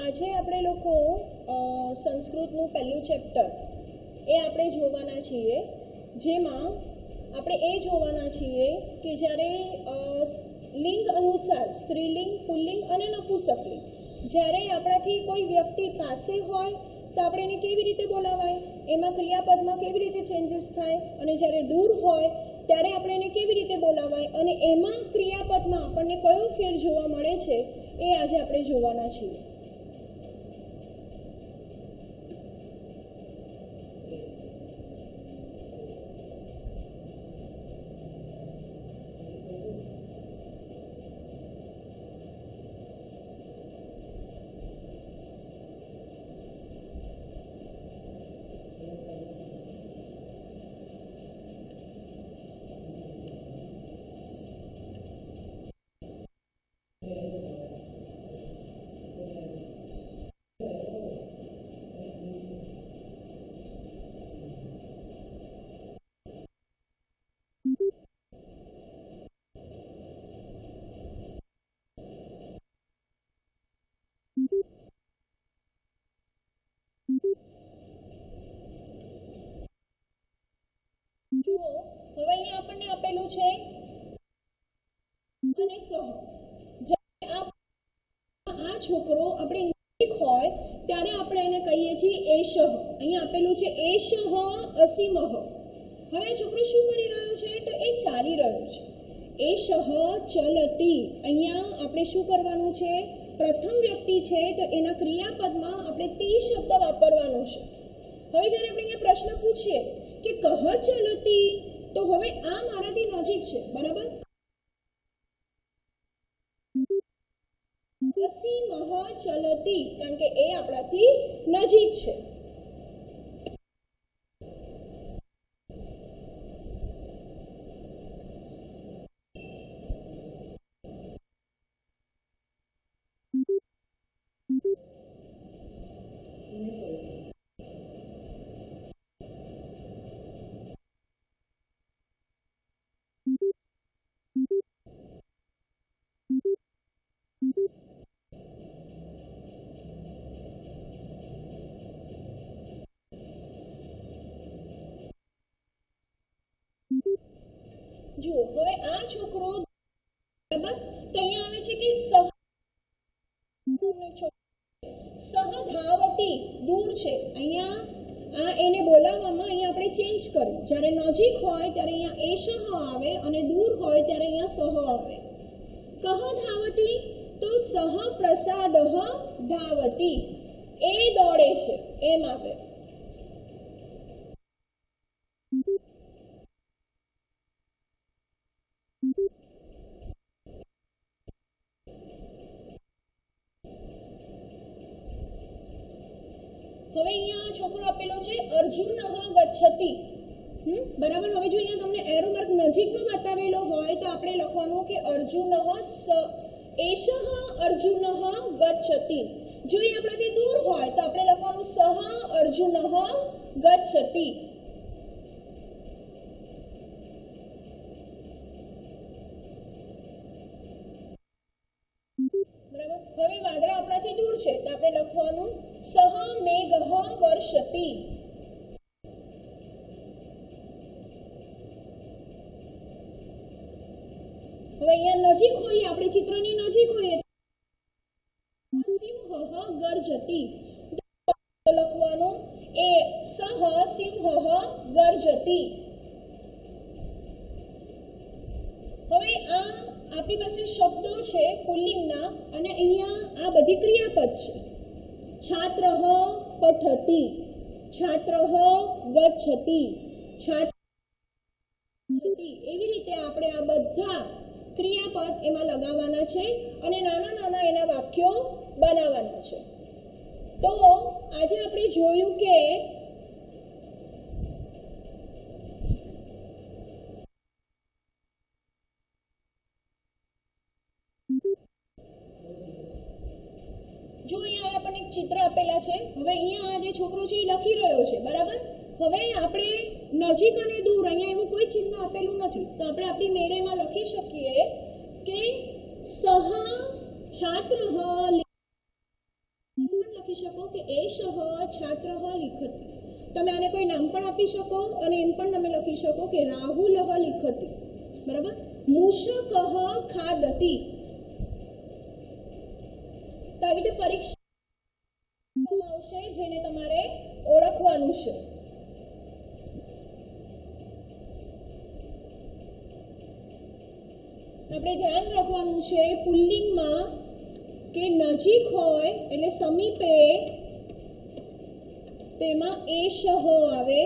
આજે આપણે લોકો સંસ્કૃતનું પહેલું ચેપ્ટર એ આપણે જોવાના છીએ, જેમાં આપણે એ જોવાના છીએ કે જ્યારે લિંગ અનુસાર સ્ત્રીલિંગ, પુલ્લિંગ અને નપુંસકલિંગ જ્યારે આપણાથી કોઈ વ્યક્તિ પાસે હોય તો આપણે એને કેવી રીતે બોલાવાય, એમાં ક્રિયાપદમાં કેવી રીતે ચેન્જીસ થાય, અને જ્યારે દૂર હોય ત્યારે આપણે એને કેવી રીતે બોલાવાય અને એમાં ક્રિયાપદમાં આપણને કયો ફેર જોવા મળે છે એ આજે આપણે જોવાના છીએ. જુઓ, હવે અહીંયા આપણને આપેલું છે અને સહ. આ છોકરો આપણે નજીક હોય ત્યારે આપણે એને કહીએ છીએ એષઃ. અહીંયા આપેલું છે એષઃ અસીમઃ. હવે છોકરો શું કરી રહ્યો છે તો એ ચાલી રહ્યો છે. એષઃ ચલતી. અહીંયા આપણે શું કરવાનું છે, પ્રથમ વ્યક્તિ છે તો એના ક્રિયાપદમાં આપણે તી શબ્દ વાપરવાનો છે. હવે જ્યારે આપણે અહીંયા પ્રશ્ન પૂછીએ કે કહ ચલતી, તો હવે આ મારાથી નજીક છે, બરાબર. અસીમઃ ચલતી, કારણ કે એ આપણાથી નજીક છે. જુઓ, હવે આ છોકરો, બરાબર, તો અહીંયા આવે છે કે સહધાવતી, દૂર છે. અહીંયા આ એને બોલાવવામાં અહીંયા આપણે ચેન્જ કર્યું. જ્યારે નજીક હોય ત્યારે અહીંયા એષઃ આવે અને દૂર હોય ત્યારે અહીંયા સહ આવે. કહ ધાવતી, તો સહ પ્રસાદઃ ધાવતી, એ દોડે છે, એમ આવે. હવે અહીંયા છોકરો આપેલો છે અર્જુનઃ ગચ્છતિ, બરાબર. હવે જો અહીંયા તમને એરો માર્ક નજીકમાં બતાવેલો હોય તો આપણે લખવાનું કે અર્જુનઃ એષઃ અર્જુનઃ ગચ્છતિ. જો એ આપણાથી દૂર હોય તો આપણે લખવાનું સહ અર્જુનઃ ગચ્છતિ. બરાબર. હવે વાદળા આપણાથી દૂર છે તો આપણે લખવાનું સહ મેઘઃ વર્ષતિ. હવે અહીંયા નજીક હોઈએ, આપણે ચિત્રની નજીક હોઈએ, સિંહઃ ગર્જતિ, લખવાનું એ સહ સિંહઃ ગર્જતિ. હવે આ આપણી પાસે શબ્દો છે પુલ્લિંગના, અને અહીંયા આ બધી ક્રિયાપદ છે. છાત્રઃ પઠતિ, છાત્રઃ ગચ્છતિ, છાત્ર. એવી રીતે આપણે આ બધા ક્રિયાપદ એમાં લગાવવાના છે અને નાના નાના એના વાક્યો બનાવવાના છે. તો આજે આપણે જોયું કે જો અહીંયા આપણને એક ચિત્ર આપેલા છે. હવે અહીંયા આ જે છોકરો છે એ લખી રહ્યો છે, બરાબર. હવે આપણે નજીક અને દૂર, અહીંયા એવું કોઈ ચિહ્ન આપેલું નથી, તો આપણે આપણી મેળેમાં લખી શકીએ કે સહ છાત્રઃ લખી શકો કે એષઃ છાત્રઃ લિખતિ. તમે આને કોઈ નામ પણ આપી શકો અને એમ પણ તમે લખી શકો કે રાહુલઃ લિખતિ. બરાબર. મૂષકઃ ખાદતિ. તો આવી રીતે પરીક્ષા આવશે જેને તમારે ઓળખવાનું છે. આપણે ધ્યાન રાખવાનું છે પુલ્લિંગમાં કે નજીક હોય એટલે સમીપે તેમાં એષઃ આવે